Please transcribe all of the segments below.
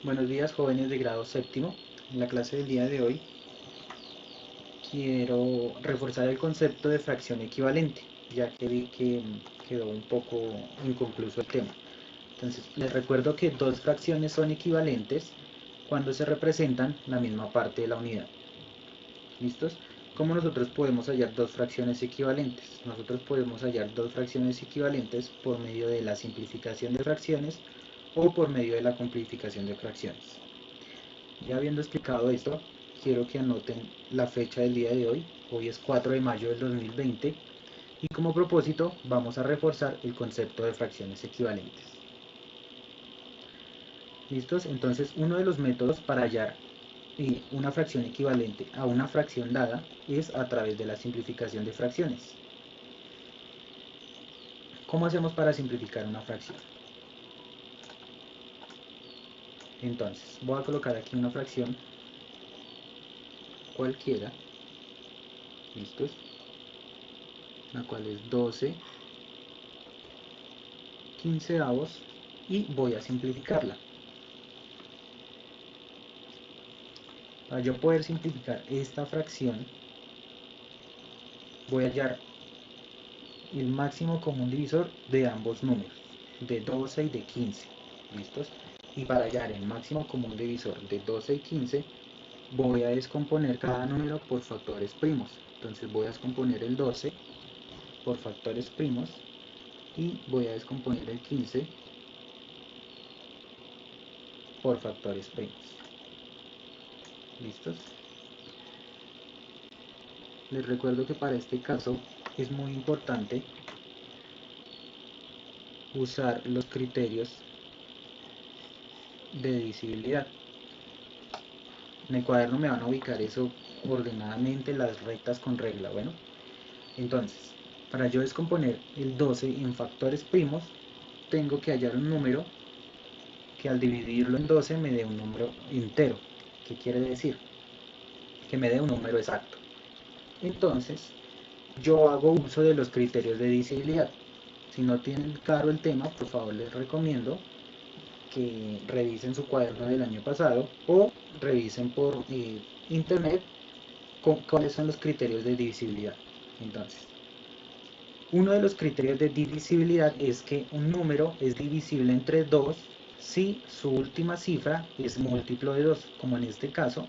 Buenos días, jóvenes de grado séptimo. En la clase del día de hoy quiero reforzar el concepto de fracción equivalente, ya que vi que quedó un poco inconcluso el tema. Entonces, les recuerdo que dos fracciones son equivalentes cuando se representan la misma parte de la unidad. ¿Listos? ¿Cómo nosotros podemos hallar dos fracciones equivalentes? Nosotros podemos hallar dos fracciones equivalentes por medio de la simplificación de fracciones o por medio de la complejificación de fracciones. Ya habiendo explicado esto, quiero que anoten la fecha del día de hoy. Hoy es 4 de mayo del 2020 y como propósito vamos a reforzar el concepto de fracciones equivalentes. ¿Listos? Entonces, uno de los métodos para hallar una fracción equivalente a una fracción dada es a través de la simplificación de fracciones. ¿Cómo hacemos para simplificar una fracción? Entonces, voy a colocar aquí una fracción cualquiera, ¿listos? La cual es 12 quinceavos y voy a simplificarla. Para yo poder simplificar esta fracción, voy a hallar el máximo común divisor de ambos números, de 12 y de 15. ¿Listos? Y para hallar el máximo común divisor de 12 y 15, voy a descomponer cada número por factores primos. Entonces voy a descomponer el 12 por factores primos y voy a descomponer el 15 por factores primos. ¿Listos? Les recuerdo que para este caso es muy importante usar los criterios de divisibilidad. En el cuaderno me van a ubicar eso ordenadamente, las rectas con regla. Bueno, entonces, para yo descomponer el 12 en factores primos, tengo que hallar un número que al dividirlo en 12 me dé un número entero. ¿Qué quiere decir? Que me dé un número exacto. Entonces, yo hago uso de los criterios de divisibilidad. Si no tienen claro el tema, por favor les recomiendo que revisen su cuaderno del año pasado o revisen por internet cuáles son los criterios de divisibilidad. Entonces, uno de los criterios de divisibilidad es que un número es divisible entre 2 si su última cifra es múltiplo de 2, como en este caso,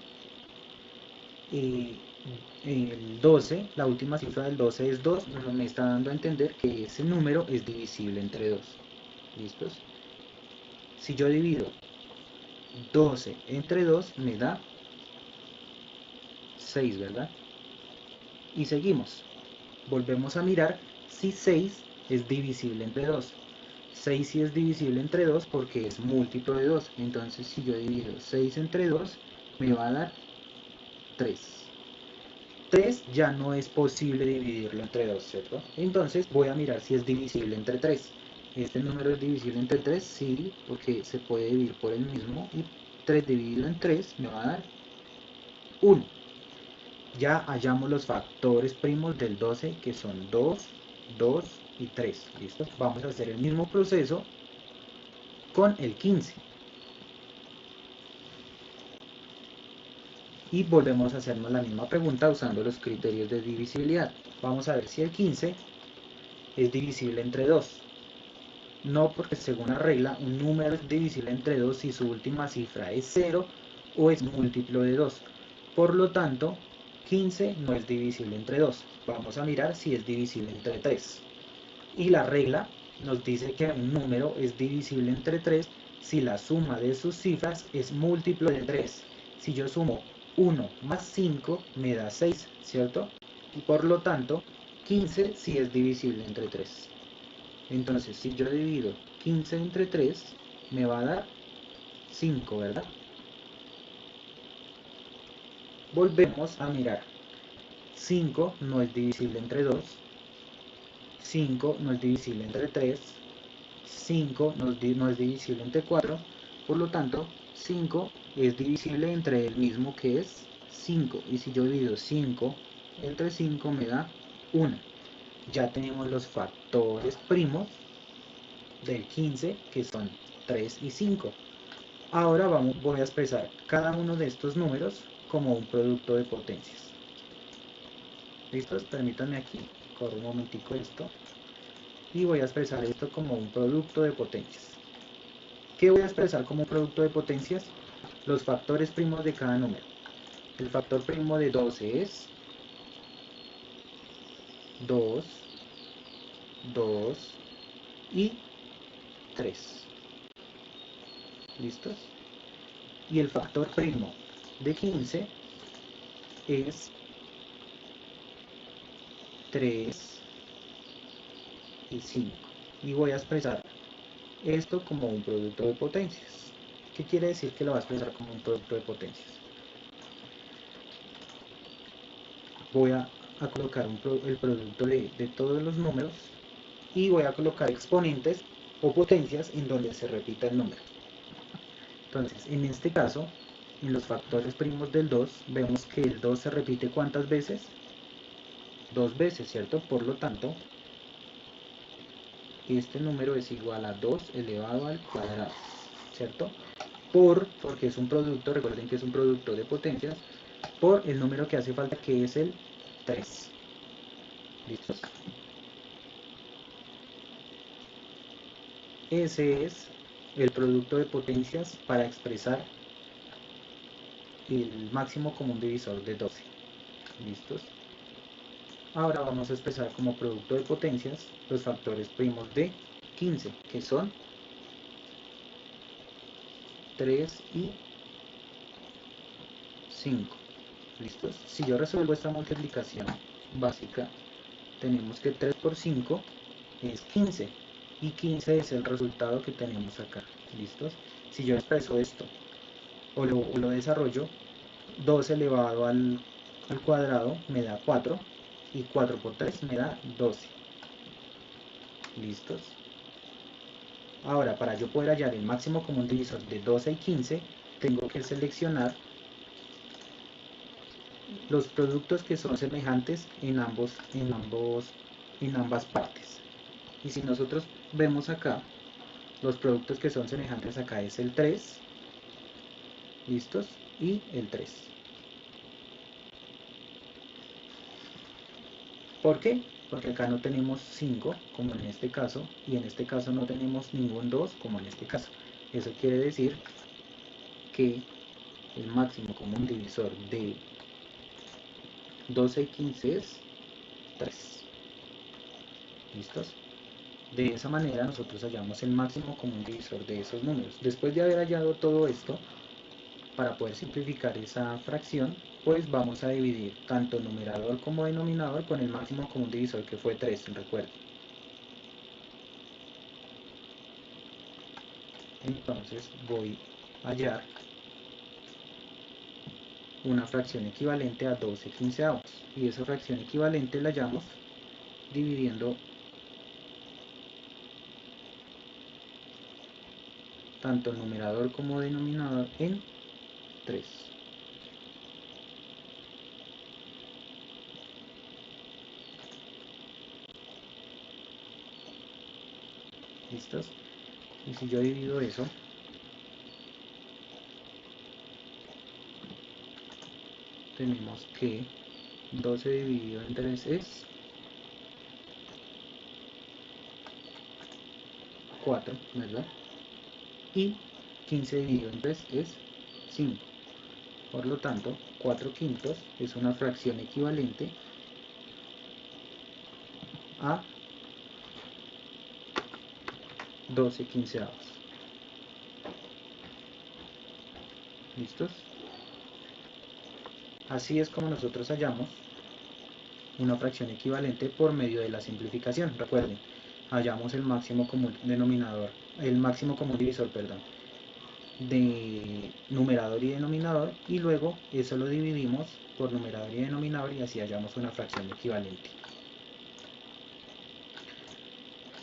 el 12, la última cifra del 12 es 2, me está dando a entender que ese número es divisible entre 2. ¿Listos? Si yo divido 12 entre 2 me da 6, ¿verdad? Y seguimos. Volvemos a mirar si 6 es divisible entre 2. 6 sí es divisible entre 2 porque es múltiplo de 2. Entonces si yo divido 6 entre 2 me va a dar 3. 3 ya no es posible dividirlo entre 2, ¿cierto? Entonces voy a mirar si es divisible entre 3. ¿Este número es divisible entre 3? Sí, porque se puede dividir por el mismo. Y 3 dividido en 3 me va a dar 1. Ya hallamos los factores primos del 12 que son 2, 2 y 3. ¿Listo? Vamos a hacer el mismo proceso con el 15. Y volvemos a hacernos la misma pregunta usando los criterios de divisibilidad. Vamos a ver si el 15 es divisible entre 2. No, porque según la regla, un número es divisible entre 2 si su última cifra es 0 o es múltiplo de 2. Por lo tanto, 15 no es divisible entre 2. Vamos a mirar si es divisible entre 3. Y la regla nos dice que un número es divisible entre 3 si la suma de sus cifras es múltiplo de 3. Si yo sumo 1 más 5 me da 6, ¿cierto? Y por lo tanto, 15 sí es divisible entre 3. Entonces, si yo divido 15 entre 3, me va a dar 5, ¿verdad? Volvemos a mirar. 5 no es divisible entre 2. 5 no es divisible entre 3. 5 no es divisible entre 4. Por lo tanto, 5 es divisible entre el mismo que es 5. Y si yo divido 5 entre 5 me da 1. Ya tenemos los factores primos del 15 que son 3 y 5. Ahora voy a expresar cada uno de estos números como un producto de potencias. ¿Listos? Permítanme aquí, corro un momentico esto. Y voy a expresar esto como un producto de potencias. ¿Qué voy a expresar como producto de potencias? Los factores primos de cada número. El factor primo de 12 es 2, 2 y 3. ¿Listos? Y el factor primo de 15 es 3 y 5. Y voy a expresar esto como un producto de potencias. ¿Qué quiere decir que lo va a expresar como un producto de potencias? Voy a colocar el producto de todos los números y voy a colocar exponentes o potencias en donde se repita el número. Entonces, en este caso, en los factores primos del 2, vemos que el 2 se repite ¿cuántas veces? 2 veces, ¿cierto? Por lo tanto, este número es igual a 2 elevado al cuadrado, ¿cierto? Porque es un producto, recuerden que es un producto de potencias, por el número que hace falta, que es el 3. ¿Listos? Ese es el producto de potencias para expresar el máximo común divisor de 12. ¿Listos? Ahora vamos a expresar como producto de potencias los factores primos de 15, que son 3 y 5. ¿Listos? Si yo resuelvo esta multiplicación básica, tenemos que 3 por 5 es 15. Y 15 es el resultado que tenemos acá. ¿Listos? Si yo expreso esto o lo desarrollo, 2 elevado al cuadrado me da 4. Y 4 por 3 me da 12. ¿Listos? Ahora, para yo poder hallar el máximo común divisor de 12 y 15, tengo que seleccionar los productos que son semejantes en ambas partes. Y si nosotros vemos acá, los productos que son semejantes acá es el 3, ¿listos? Y el 3. ¿Por qué? Porque acá no tenemos 5, como en este caso, y en este caso no tenemos ningún 2, como en este caso. Eso quiere decir que el máximo común divisor de 12 y 15 es 3. ¿Listos? De esa manera nosotros hallamos el máximo común divisor de esos números. Después de haber hallado todo esto, para poder simplificar esa fracción, pues vamos a dividir tanto numerador como denominador con el máximo común divisor, que fue 3, recuerden. Entonces voy a hallar una fracción equivalente a 12 quinceavos. Y esa fracción equivalente la hallamos dividiendo tanto numerador como denominador en 3. ¿Listos? Y si yo divido eso, tenemos que 12 dividido en 3 es 4, ¿verdad? Y 15 dividido en 3 es 5. Por lo tanto, 4 quintos es una fracción equivalente a 12 quinceavos. ¿Listos? Así es como nosotros hallamos una fracción equivalente por medio de la simplificación. Recuerden, hallamos el máximo común denominador, el máximo común divisor, perdón, de numerador y denominador, y luego eso lo dividimos por numerador y denominador y así hallamos una fracción equivalente.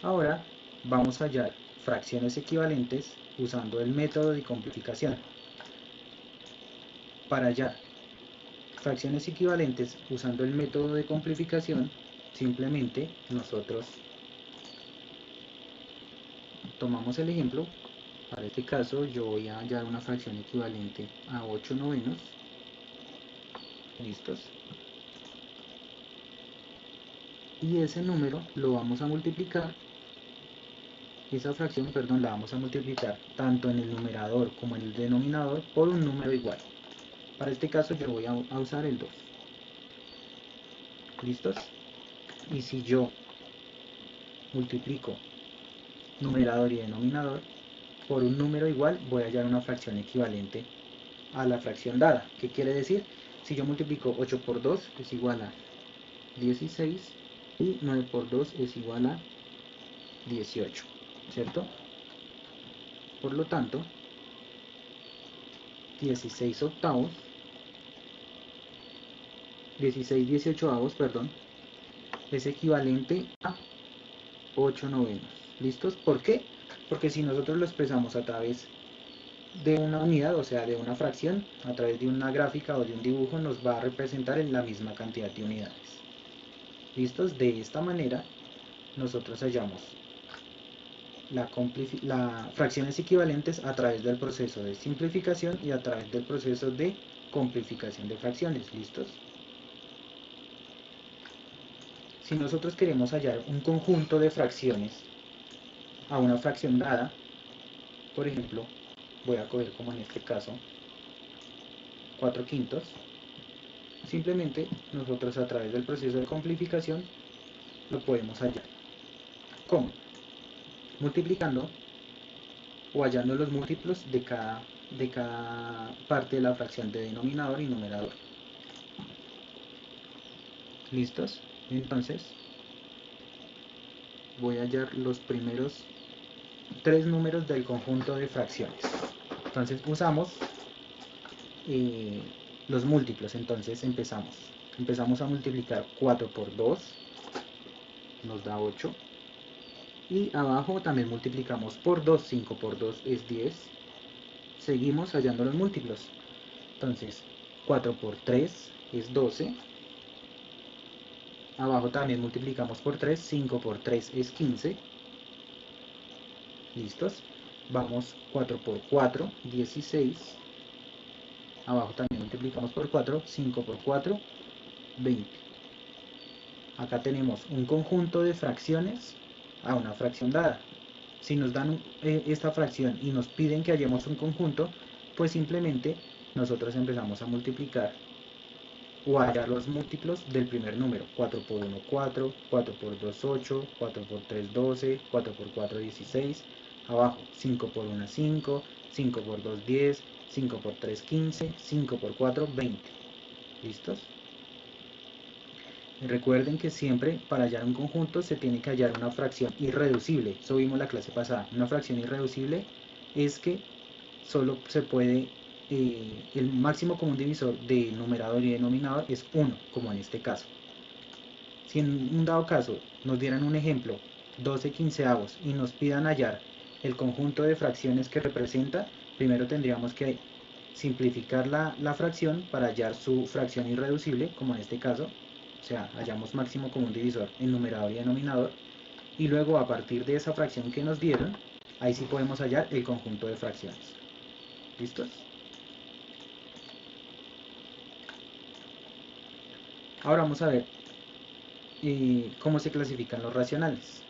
Ahora vamos a hallar fracciones equivalentes usando el método de simplificación. Para hallar fracciones equivalentes usando el método de simplificación, simplemente nosotros tomamos el ejemplo Para este caso yo voy a hallar una fracción equivalente a 8 novenos. ¿Listos? Y ese número lo vamos a multiplicar, esa fracción, perdón, la vamos a multiplicar tanto en el numerador como en el denominador por un número igual. Para este caso yo voy a usar el 2. ¿Listos? Y si yo multiplico numerador y denominador por un número igual, voy a hallar una fracción equivalente a la fracción dada. ¿Qué quiere decir? Si yo multiplico 8 por 2 es igual a 16 y 9 por 2 es igual a 18, ¿cierto? Por lo tanto, 16 octavos, 16 18avos, perdón, es equivalente a 8 novenos. ¿Listos? ¿Por qué? Porque si nosotros lo expresamos a través de una unidad, o sea, de una fracción, a través de una gráfica o de un dibujo, nos va a representar en la misma cantidad de unidades. ¿Listos? De esta manera, nosotros hallamos las fracciones equivalentes a través del proceso de simplificación y a través del proceso de complificación de fracciones. ¿Listos? Si nosotros queremos hallar un conjunto de fracciones a una fracción dada, por ejemplo, voy a coger como en este caso 4 quintos, simplemente nosotros a través del proceso de complificación lo podemos hallar. ¿Cómo? Multiplicando o hallando los múltiplos de cada parte de la fracción de denominador y numerador. ¿Listos? Entonces voy a hallar los primeros 3 números del conjunto de fracciones. Entonces usamos los múltiplos. Entonces empezamos a multiplicar 4 por 2, nos da 8. Y abajo también multiplicamos por 2, 5 por 2 es 10. Seguimos hallando los múltiplos. Entonces 4 por 3 es 12. Abajo también multiplicamos por 3, 5 por 3 es 15. ¿Listos? Vamos 4 por 4, 16. Abajo también multiplicamos por 4, 5 por 4, 20. Acá tenemos un conjunto de fracciones a una fracción dada. Si nos dan esta fracción y nos piden que hallemos un conjunto, pues simplemente nosotros empezamos a multiplicar o a hallar los múltiplos del primer número. 4 por 1, 4, 4 por 2, 8, 4 por 3, 12, 4 por 4, 16. Abajo, 5 por 1, 5, 5 por 2, 10, 5 por 3, 15, 5 por 4, 20. ¿Listos? Recuerden que siempre para hallar un conjunto se tiene que hallar una fracción irreducible. Eso vimos la clase pasada. Una fracción irreducible es que solo se puede, el máximo común divisor de numerador y denominador es 1, como en este caso. Si en un dado caso nos dieran un ejemplo, 12 quinceavos, y nos pidan hallar el conjunto de fracciones que representa, primero tendríamos que simplificar la fracción para hallar su fracción irreducible, como en este caso. O sea, hallamos máximo común divisor en numerador y denominador, y luego a partir de esa fracción que nos dieron, ahí sí podemos hallar el conjunto de fracciones. ¿Listos? Ahora vamos a ver cómo se clasifican los racionales.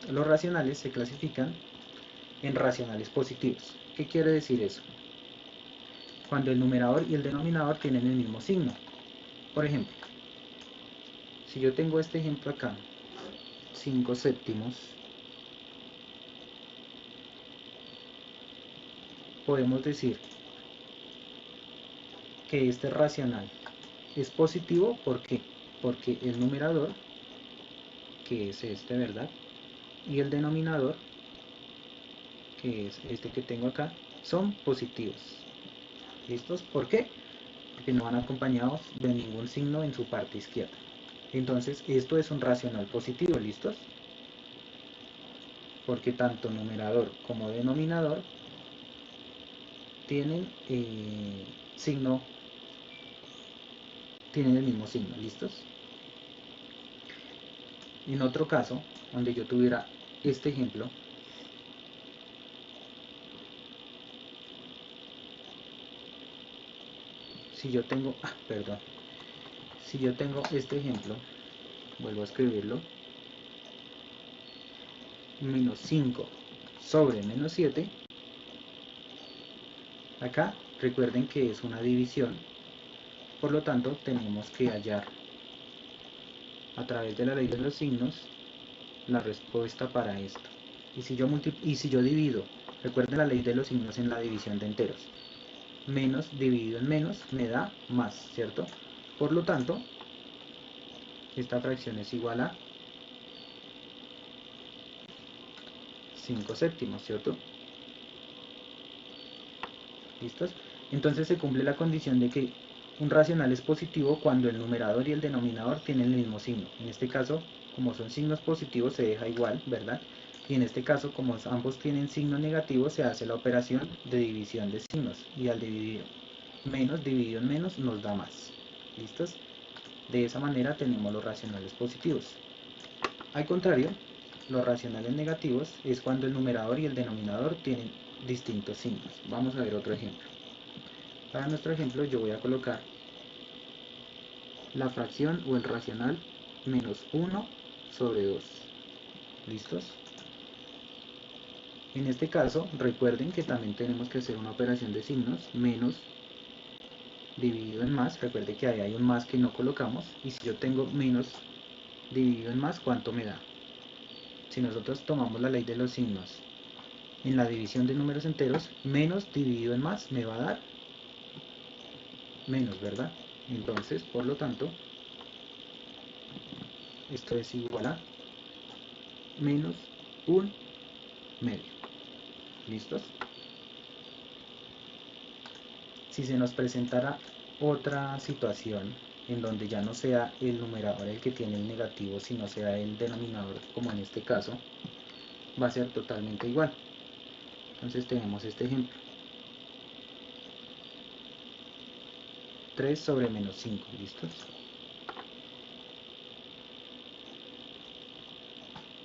Los racionales se clasifican en racionales positivos. ¿Qué quiere decir eso? Cuando el numerador y el denominador tienen el mismo signo. Por ejemplo, si yo tengo este ejemplo acá, 5 séptimos, podemos decir que este racional es positivo. ¿Por qué? Porque el numerador, que es este, ¿verdad? Y el denominador, que es este que tengo acá, son positivos. ¿Listos? ¿Por qué? Porque no van acompañados de ningún signo en su parte izquierda. Entonces, esto es un racional positivo. ¿Listos? Porque tanto numerador como denominador tienen tienen el mismo signo. ¿Listos? En otro caso, donde yo tuviera este ejemplo, si yo tengo, perdón, si yo tengo este ejemplo, vuelvo a escribirlo, menos 5 sobre menos 7, acá recuerden que es una división, por lo tanto tenemos que hallar a través de la ley de los signos la respuesta para esto. Y si yo divido, recuerden la ley de los signos en la división de enteros, menos dividido en menos me da más, ¿cierto? Por lo tanto, esta fracción es igual a 5 séptimos, ¿cierto? ¿Listos? Entonces se cumple la condición de que un racional es positivo cuando el numerador y el denominador tienen el mismo signo. En este caso, como son signos positivos, se deja igual, ¿verdad? Y en este caso, como ambos tienen signo negativo, se hace la operación de división de signos. Y al dividir menos dividido en menos nos da más. ¿Listos? De esa manera tenemos los racionales positivos. Al contrario, los racionales negativos es cuando el numerador y el denominador tienen distintos signos. Vamos a ver otro ejemplo. Para nuestro ejemplo yo voy a colocar la fracción o el racional menos 1 sobre 2. ¿Listos? En este caso, recuerden que también tenemos que hacer una operación de signos, menos dividido en más. Recuerden que ahí hay un más que no colocamos. Y si yo tengo menos dividido en más, ¿cuánto me da? Si nosotros tomamos la ley de los signos en la división de números enteros, menos dividido en más me va a dar menos, ¿verdad? Entonces, por lo tanto, esto es igual a menos un medio. ¿Listos? Si se nos presentara otra situación en donde ya no sea el numerador el que tiene el negativo, sino sea el denominador, como en este caso, va a ser totalmente igual. Entonces tenemos este ejemplo. 3 sobre menos 5, ¿listos?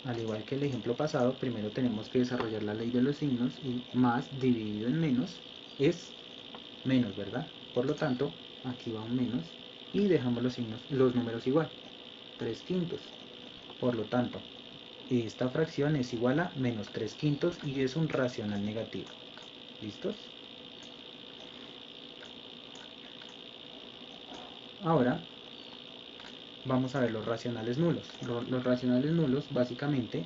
Al igual que el ejemplo pasado, primero tenemos que desarrollar la ley de los signos y más dividido en menos es menos, ¿verdad? Por lo tanto, aquí va un menos y dejamos los números igual, 3 quintos. Por lo tanto, esta fracción es igual a menos 3 quintos y es un racional negativo. ¿Listos? Ahora vamos a ver los racionales nulos. Los racionales nulos básicamente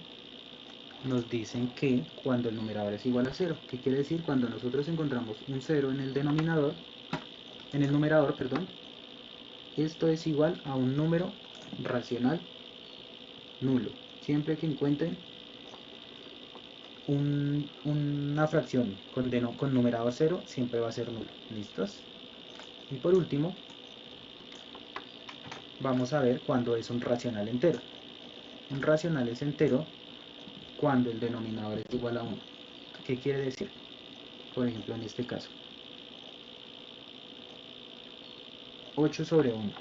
nos dicen que cuando el numerador es igual a 0, ¿qué quiere decir? Cuando nosotros encontramos un 0 en el denominador, en el numerador, perdón, esto es igual a un número racional nulo. Siempre que encuentren una fracción con numerador 0, siempre va a ser nulo. ¿Listos? Y por último, vamos a ver cuándo es un racional entero. Un racional es entero cuando el denominador es igual a 1. ¿Qué quiere decir? Por ejemplo, en este caso, 8 sobre 1.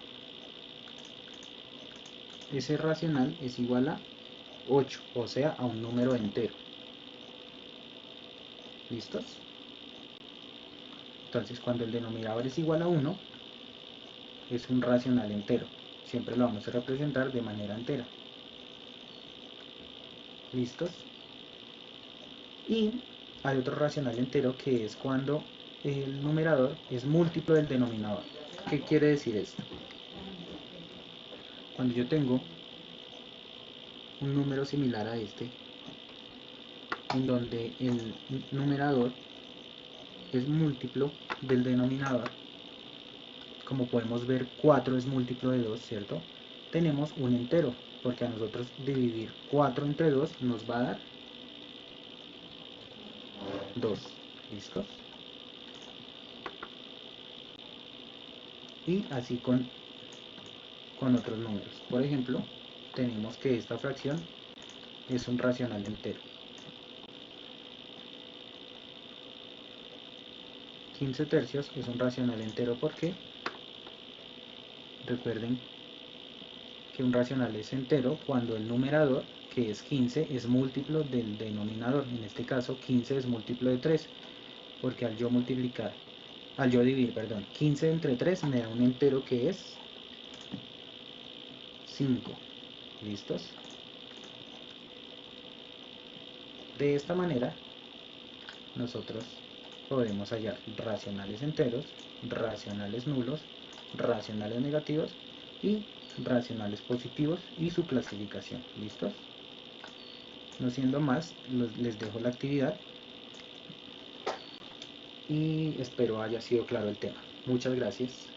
Ese racional es igual a 8, o sea, a un número entero. ¿Listos? Entonces, cuando el denominador es igual a 1, es un racional entero. Siempre lo vamos a representar de manera entera. ¿Listos? Y hay otro racional entero que es cuando el numerador es múltiplo del denominador. ¿Qué quiere decir esto? Cuando yo tengo un número similar a este, en donde el numerador es múltiplo del denominador, como podemos ver 4 es múltiplo de 2, ¿cierto? Tenemos un entero, porque a nosotros dividir 4 entre 2 nos va a dar 2. ¿Listos? Y así con otros números. Por ejemplo, tenemos que esta fracción es un racional entero. 15 tercios es un racional entero porque recuerden que un racional es entero cuando el numerador, que es 15, es múltiplo del denominador. En este caso 15 es múltiplo de 3, porque al yo multiplicar al yo dividir, perdón, 15 entre 3 me da un entero que es 5. ¿Listos? De esta manera, nosotros podemos hallar racionales enteros, racionales nulos, racionales negativos y racionales positivos y su clasificación. ¿Listos? No siendo más, les dejo la actividad y espero haya sido claro el tema. Muchas gracias.